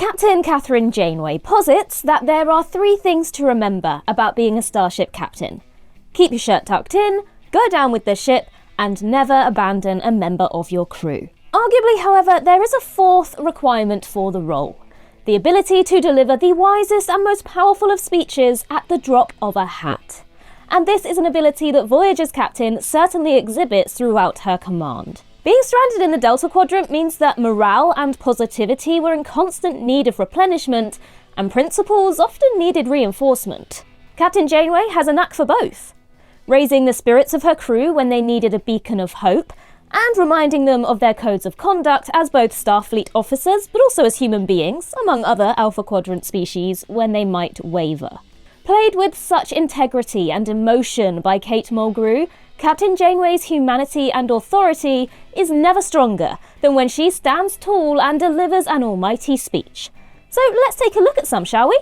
Captain Catherine Janeway posits that there are 3 things to remember about being a starship captain. Keep your shirt tucked in, go down with the ship, and never abandon a member of your crew. Arguably, however, there is a 4th requirement for the role: the ability to deliver the wisest and most powerful of speeches at the drop of a hat. And this is an ability that Voyager's captain certainly exhibits throughout her command. Being stranded in the Delta Quadrant means that morale and positivity were in constant need of replenishment, and principles often needed reinforcement. Captain Janeway has a knack for both, raising the spirits of her crew when they needed a beacon of hope, and reminding them of their codes of conduct as both Starfleet officers, but also as human beings, among other Alpha Quadrant species, when they might waver. Played with such integrity and emotion by Kate Mulgrew, Captain Janeway's humanity and authority is never stronger than when she stands tall and delivers an almighty speech. So let's take a look at some, shall we?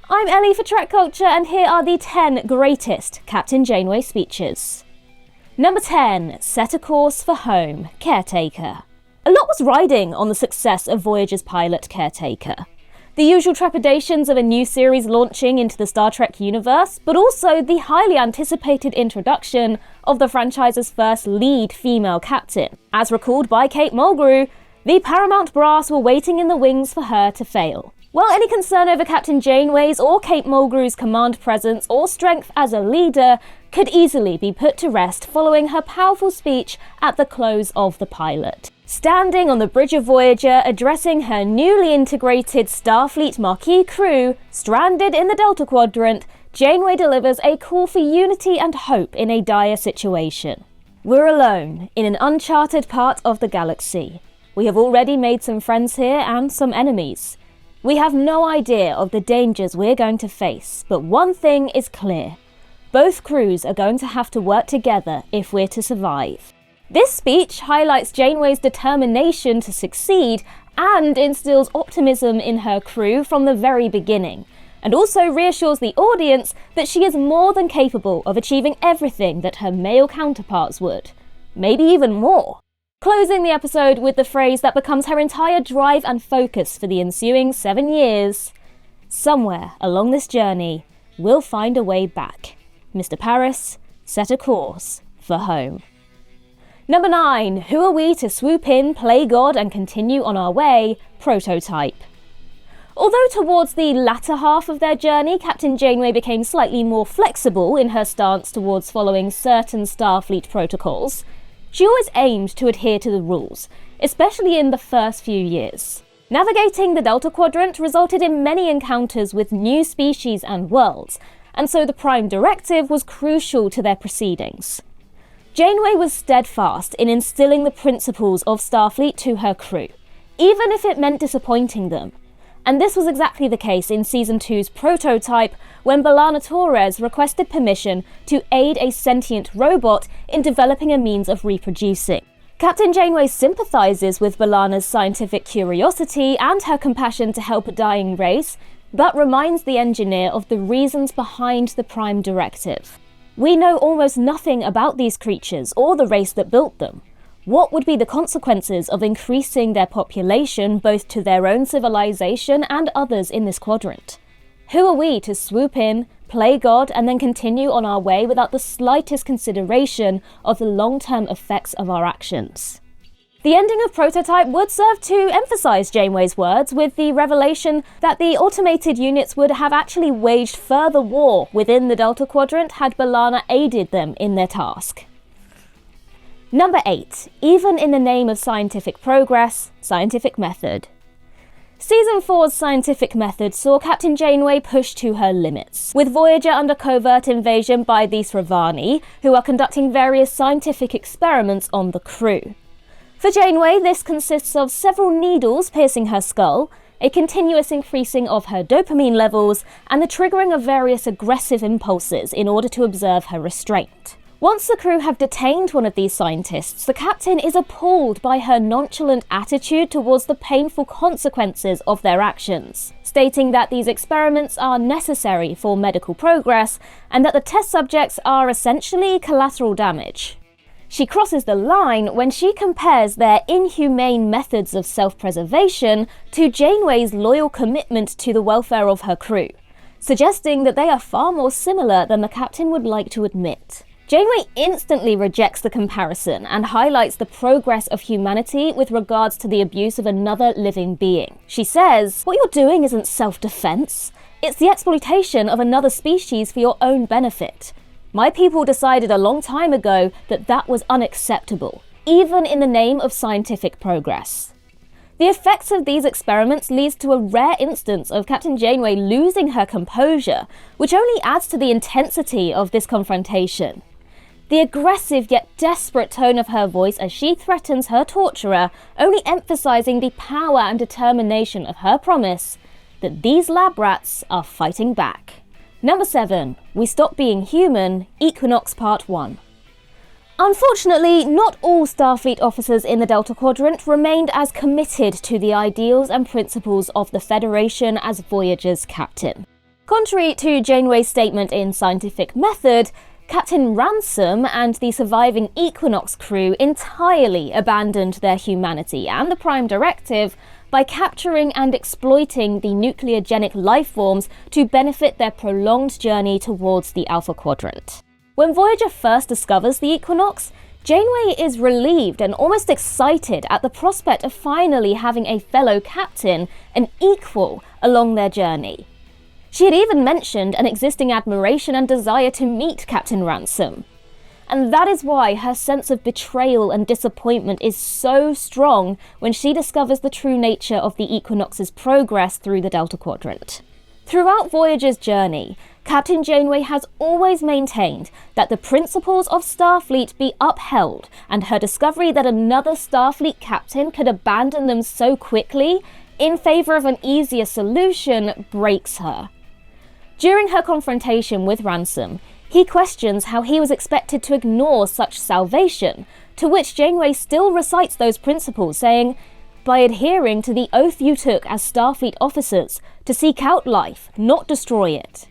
I'm Ellie for TrekCulture, and here are the 10 greatest Captain Janeway speeches. Number 10, set a course for home, Caretaker. A lot was riding on the success of Voyager's pilot, Caretaker. The usual trepidations of a new series launching into the Star Trek universe, but also the highly anticipated introduction of the franchise's first lead female captain. As recalled by Kate Mulgrew, the Paramount brass were waiting in the wings for her to fail. While any concern over Captain Janeway's or Kate Mulgrew's command presence or strength as a leader could easily be put to rest following her powerful speech at the close of the pilot. Standing on the bridge of Voyager, addressing her newly integrated Starfleet Marquis crew, stranded in the Delta Quadrant, Janeway delivers a call for unity and hope in a dire situation. We're alone, in an uncharted part of the galaxy. We have already made some friends here and some enemies. We have no idea of the dangers we're going to face, but one thing is clear. Both crews are going to have to work together if we're to survive. This speech highlights Janeway's determination to succeed and instills optimism in her crew from the very beginning, and also reassures the audience that she is more than capable of achieving everything that her male counterparts would, maybe even more. Closing the episode with the phrase that becomes her entire drive and focus for the ensuing 7 years: somewhere along this journey, we'll find a way back. Mr. Paris, set a course for home. Number 9, who are we to swoop in, play God, and continue on our way? Prototype. Although towards the latter half of their journey, Captain Janeway became slightly more flexible in her stance towards following certain Starfleet protocols, she always aimed to adhere to the rules, especially in the first few years. Navigating the Delta Quadrant resulted in many encounters with new species and worlds, and so the Prime Directive was crucial to their proceedings. Janeway was steadfast in instilling the principles of Starfleet to her crew, even if it meant disappointing them. And this was exactly the case in Season 2's Prototype, when B'Elanna Torres requested permission to aid a sentient robot in developing a means of reproducing. Captain Janeway sympathises with B'Elanna's scientific curiosity and her compassion to help a dying race, but reminds the engineer of the reasons behind the Prime Directive. We know almost nothing about these creatures or the race that built them. What would be the consequences of increasing their population both to their own civilization and others in this quadrant? Who are we to swoop in, play God, and then continue on our way without the slightest consideration of the long-term effects of our actions? The ending of Prototype would serve to emphasize Janeway's words, with the revelation that the automated units would have actually waged further war within the Delta Quadrant had B'Elanna aided them in their task. Number 8, even in the name of scientific progress, scientific method. Season 4's scientific method saw Captain Janeway push to her limits, with Voyager under covert invasion by the Sravani, who are conducting various scientific experiments on the crew. For Janeway, this consists of several needles piercing her skull, a continuous increasing of her dopamine levels, and the triggering of various aggressive impulses in order to observe her restraint. Once the crew have detained one of these scientists, the captain is appalled by her nonchalant attitude towards the painful consequences of their actions, stating that these experiments are necessary for medical progress and that the test subjects are essentially collateral damage. She crosses the line when she compares their inhumane methods of self-preservation to Janeway's loyal commitment to the welfare of her crew, suggesting that they are far more similar than the captain would like to admit. Janeway instantly rejects the comparison and highlights the progress of humanity with regards to the abuse of another living being. She says, "What you're doing isn't self-defense. It's the exploitation of another species for your own benefit. My people decided a long time ago that that was unacceptable, even in the name of scientific progress." The effects of these experiments leads to a rare instance of Captain Janeway losing her composure, which only adds to the intensity of this confrontation. The aggressive yet desperate tone of her voice as she threatens her torturer, only emphasizing the power and determination of her promise that these lab rats are fighting back. Number 7. We Stop Being Human, Equinox Part 1. Unfortunately, not all Starfleet officers in the Delta Quadrant remained as committed to the ideals and principles of the Federation as Voyager's captain. Contrary to Janeway's statement in Scientific Method, Captain Ransom and the surviving Equinox crew entirely abandoned their humanity and the Prime Directive by capturing and exploiting the nucleogenic life forms to benefit their prolonged journey towards the Alpha Quadrant. When Voyager first discovers the Equinox, Janeway is relieved and almost excited at the prospect of finally having a fellow captain, an equal, along their journey. She had even mentioned an existing admiration and desire to meet Captain Ransom. And that is why her sense of betrayal and disappointment is so strong when she discovers the true nature of the Equinox's progress through the Delta Quadrant. Throughout Voyager's journey, Captain Janeway has always maintained that the principles of Starfleet be upheld, and her discovery that another Starfleet captain could abandon them so quickly in favour of an easier solution breaks her. During her confrontation with Ransom, he questions how he was expected to ignore such salvation, to which Janeway still recites those principles, saying, "By adhering to the oath you took as Starfleet officers to seek out life, not destroy it."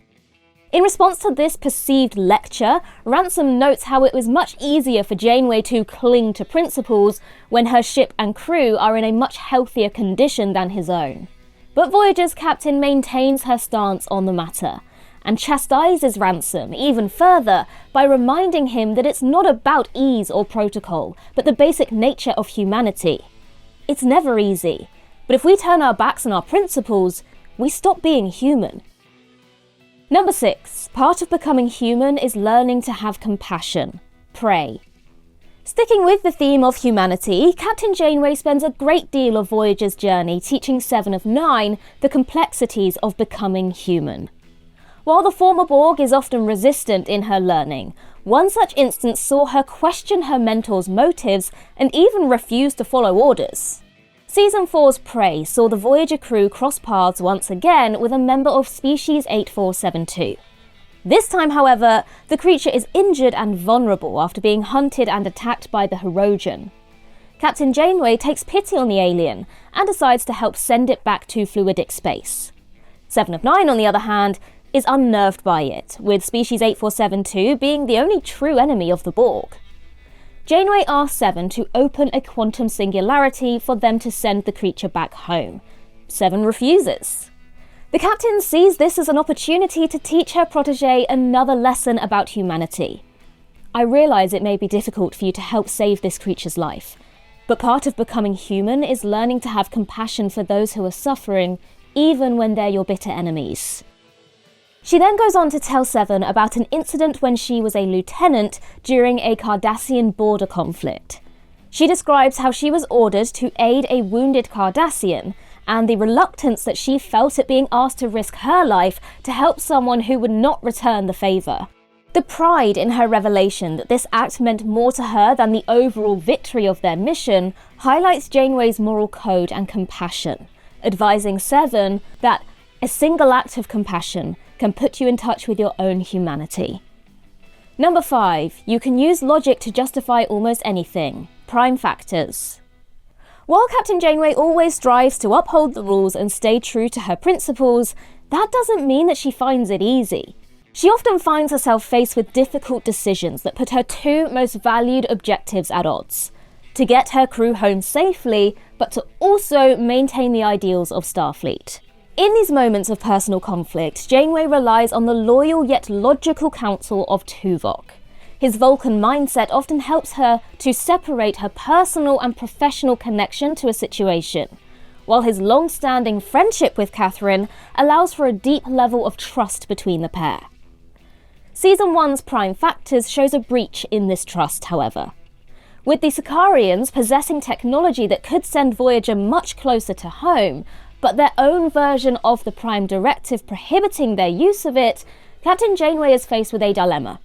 In response to this perceived lecture, Ransom notes how it was much easier for Janeway to cling to principles when her ship and crew are in a much healthier condition than his own. But Voyager's captain maintains her stance on the matter, and chastises Ransom even further by reminding him that it's not about ease or protocol, but the basic nature of humanity. It's never easy, but if we turn our backs on our principles, we stop being human. Number 6. Part of becoming human is learning to have compassion. Pray. Sticking with the theme of humanity, Captain Janeway spends a great deal of Voyager's journey teaching 7 of 9 the complexities of becoming human. While the former Borg is often resistant in her learning, one such instance saw her question her mentor's motives and even refuse to follow orders. Season 4's Prey saw the Voyager crew cross paths once again with a member of Species 8472. This time, however, the creature is injured and vulnerable after being hunted and attacked by the Hirogen. Captain Janeway takes pity on the alien and decides to help send it back to fluidic space. 7 of 9, on the other hand, is unnerved by it, with Species 8472 being the only true enemy of the Borg. Janeway asks 7 to open a quantum singularity for them to send the creature back home. 7 refuses. The captain sees this as an opportunity to teach her protégé another lesson about humanity. "I realise it may be difficult for you to help save this creature's life, but part of becoming human is learning to have compassion for those who are suffering, even when they're your bitter enemies." She then goes on to tell 7 about an incident when she was a lieutenant during a Cardassian border conflict. She describes how she was ordered to aid a wounded Cardassian, and the reluctance that she felt at being asked to risk her life to help someone who would not return the favour. The pride in her revelation that this act meant more to her than the overall victory of their mission highlights Janeway's moral code and compassion, advising 7 that a single act of compassion can put you in touch with your own humanity. Number 5. You can use logic to justify almost anything. Prime factors. While Captain Janeway always strives to uphold the rules and stay true to her principles, that doesn't mean that she finds it easy. She often finds herself faced with difficult decisions that put her two most valued objectives at odds: to get her crew home safely, but to also maintain the ideals of Starfleet. In these moments of personal conflict, Janeway relies on the loyal yet logical counsel of Tuvok. His Vulcan mindset often helps her to separate her personal and professional connection to a situation, while his long-standing friendship with Catherine allows for a deep level of trust between the pair. Season 1's Prime Factors shows a breach in this trust, however. With the Sicarians possessing technology that could send Voyager much closer to home, but their own version of the Prime Directive prohibiting their use of it, Captain Janeway is faced with a dilemma: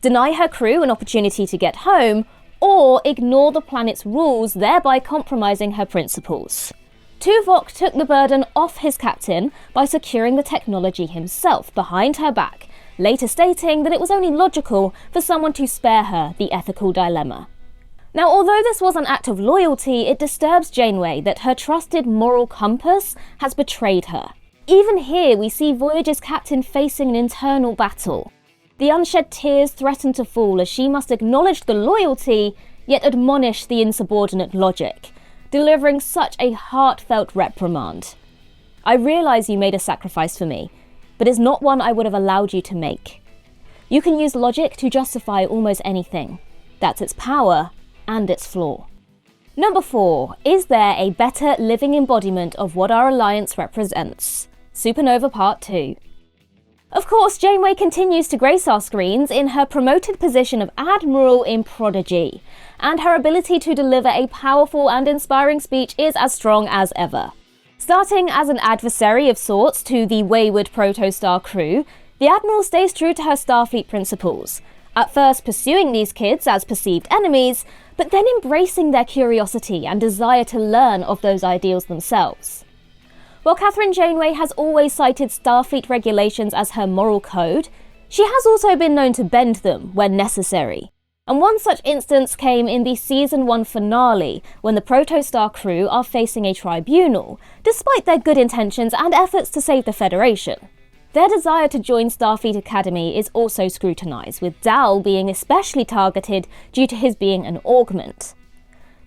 deny her crew an opportunity to get home, or ignore the planet's rules, thereby compromising her principles. Tuvok took the burden off his captain by securing the technology himself behind her back, later stating that it was only logical for someone to spare her the ethical dilemma. Now, although this was an act of loyalty, it disturbs Janeway that her trusted moral compass has betrayed her. Even here, we see Voyager's captain facing an internal battle. The unshed tears threaten to fall as she must acknowledge the loyalty, yet admonish the insubordinate logic, delivering such a heartfelt reprimand. I realise you made a sacrifice for me, but it's not one I would have allowed you to make. You can use logic to justify almost anything. That's its power and its flaw. Number 4, is there a better living embodiment of what our alliance represents? Supernova Part 2. Of course, Janeway continues to grace our screens in her promoted position of Admiral in Prodigy, and her ability to deliver a powerful and inspiring speech is as strong as ever. Starting as an adversary of sorts to the wayward Protostar crew, the Admiral stays true to her Starfleet principles, at first pursuing these kids as perceived enemies, but then embracing their curiosity and desire to learn of those ideals themselves. While Catherine Janeway has always cited Starfleet regulations as her moral code, she has also been known to bend them when necessary. And one such instance came in the Season 1 finale, when the Protostar crew are facing a tribunal, despite their good intentions and efforts to save the Federation. Their desire to join Starfleet Academy is also scrutinized, with Dal being especially targeted due to his being an augment.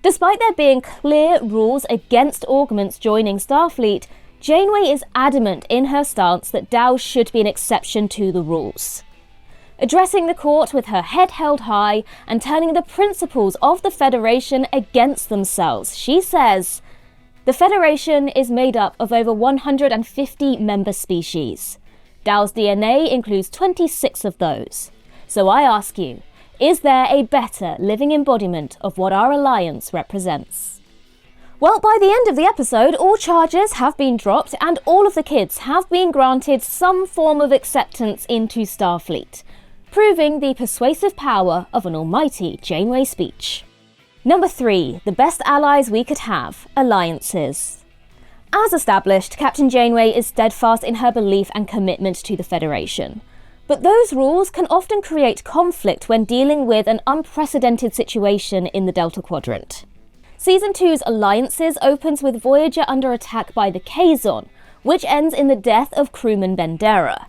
Despite there being clear rules against augments joining Starfleet, Janeway is adamant in her stance that Dal should be an exception to the rules. Addressing the court with her head held high and turning the principles of the Federation against themselves, she says, "The Federation is made up of over 150 member species. Dal's DNA includes 26 of those. So I ask you, is there a better living embodiment of what our alliance represents?" Well, by the end of the episode, all charges have been dropped and all of the kids have been granted some form of acceptance into Starfleet, proving the persuasive power of an almighty Janeway speech. Number 3, the best allies we could have, alliances. As established, Captain Janeway is steadfast in her belief and commitment to the Federation. But those rules can often create conflict when dealing with an unprecedented situation in the Delta Quadrant. Season 2's Alliances opens with Voyager under attack by the Kazon, which ends in the death of crewman Bendera.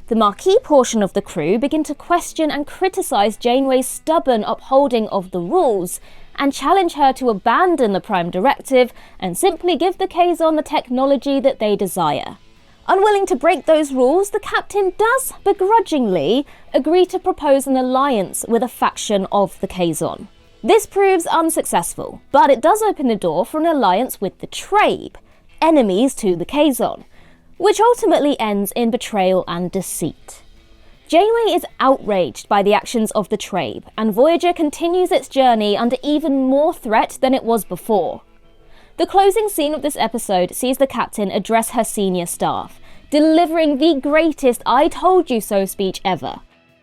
The Marquis portion of the crew begin to question and criticise Janeway's stubborn upholding of the rules, and challenge her to abandon the Prime Directive and simply give the Kazon the technology that they desire. Unwilling to break those rules, the captain does begrudgingly agree to propose an alliance with a faction of the Kazon. This proves unsuccessful, but it does open the door for an alliance with the Trabe, enemies to the Kazon, which ultimately ends in betrayal and deceit. Janeway is outraged by the actions of the Trabe, and Voyager continues its journey under even more threat than it was before. The closing scene of this episode sees the captain address her senior staff, delivering the greatest "I told you so" speech ever.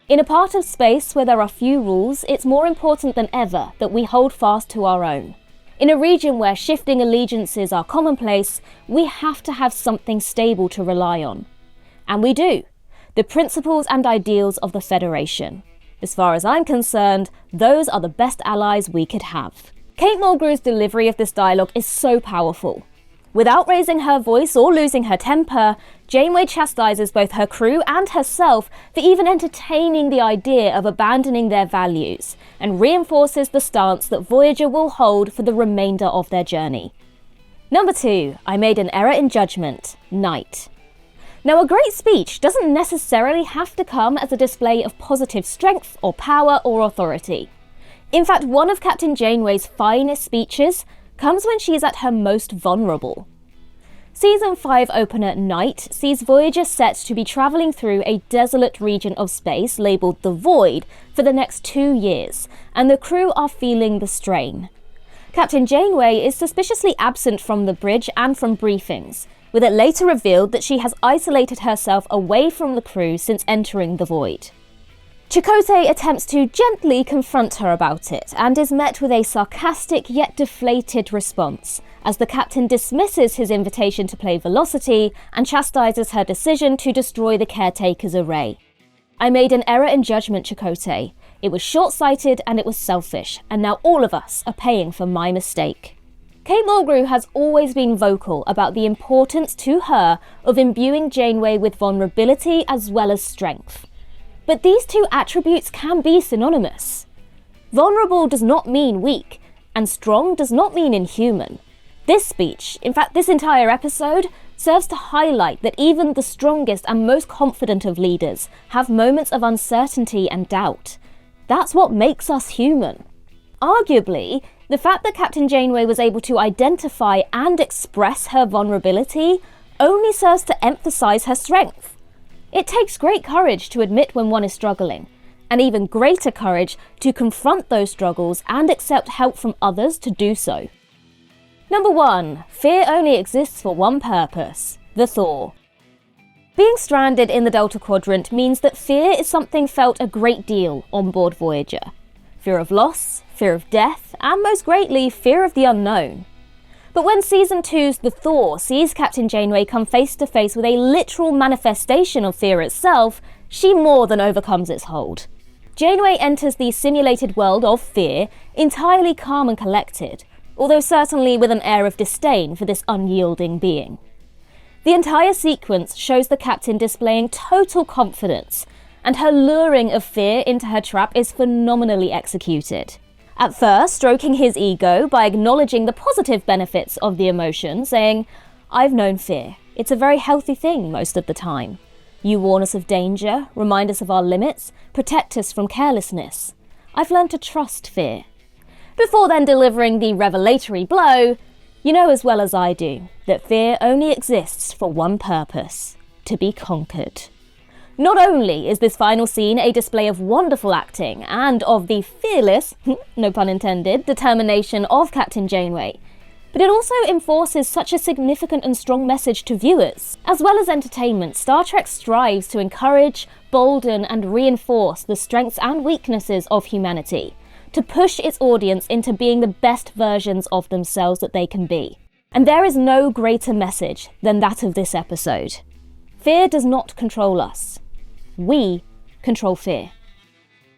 In a part of space where there are few rules, it's more important than ever that we hold fast to our own. In a region where shifting allegiances are commonplace, we have to have something stable to rely on. And we do. The principles and ideals of the Federation. As far as I'm concerned, those are the best allies we could have. Kate Mulgrew's delivery of this dialogue is so powerful. Without raising her voice or losing her temper, Janeway chastises both her crew and herself for even entertaining the idea of abandoning their values, and reinforces the stance that Voyager will hold for the remainder of their journey. Number 2, I made an error in judgment. Night. Now, a great speech doesn't necessarily have to come as a display of positive strength or power or authority. In fact, one of Captain Janeway's finest speeches comes when she is at her most vulnerable. Season 5 opener Night sees Voyager set to be travelling through a desolate region of space labelled the Void for the next 2 years, and the crew are feeling the strain. Captain Janeway is suspiciously absent from the bridge and from briefings, with it later revealed that she has isolated herself away from the crew since entering the Void. Chakotay attempts to gently confront her about it, and is met with a sarcastic yet deflated response, as the captain dismisses his invitation to play Velocity and chastises her decision to destroy the caretaker's array. I made an error in judgment, Chakotay. It was short-sighted and it was selfish, and now all of us are paying for my mistake. Kate Mulgrew has always been vocal about the importance to her of imbuing Janeway with vulnerability as well as strength. But these two attributes can be synonymous. Vulnerable does not mean weak, and strong does not mean inhuman. This speech, in fact this entire episode, serves to highlight that even the strongest and most confident of leaders have moments of uncertainty and doubt. That's what makes us human. Arguably, the fact that Captain Janeway was able to identify and express her vulnerability only serves to emphasise her strength. It takes great courage to admit when one is struggling, and even greater courage to confront those struggles and accept help from others to do so. Number 1, fear only exists for one purpose: the thaw. Being stranded in the Delta Quadrant means that fear is something felt a great deal on board Voyager. Fear of loss, fear of death, and most greatly, fear of the unknown. But when Season 2's The Thaw sees Captain Janeway come face to face with a literal manifestation of fear itself, she more than overcomes its hold. Janeway enters the simulated world of fear entirely calm and collected, although certainly with an air of disdain for this unyielding being. The entire sequence shows the captain displaying total confidence, and her luring of fear into her trap is phenomenally executed. At first, stroking his ego by acknowledging the positive benefits of the emotion, saying, "I've known fear. It's a very healthy thing most of the time. You warn us of danger, remind us of our limits, protect us from carelessness. I've learned to trust fear." Before then delivering the revelatory blow, "You know as well as I do that fear only exists for one purpose: to be conquered." Not only is this final scene a display of wonderful acting and of the fearless, no pun intended, determination of Captain Janeway, but it also enforces such a significant and strong message to viewers. As well as entertainment, Star Trek strives to encourage, bolden, and reinforce the strengths and weaknesses of humanity, to push its audience into being the best versions of themselves that they can be. And there is no greater message than that of this episode. Fear does not control us. We control fear.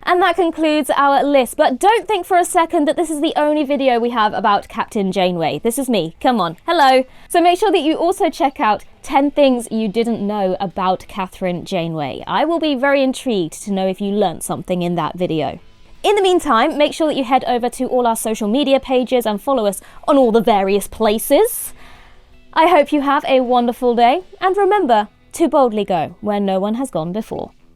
And that concludes our list, but don't think for a second that this is the only video we have about Captain Janeway. This is me, come on, hello. So make sure that you also check out 10 things you didn't know about Captain Janeway. I will be very intrigued to know if you learnt something in that video. In the meantime, make sure that you head over to all our social media pages and follow us on all the various places. I hope you have a wonderful day, and remember to boldly go where no one has gone before.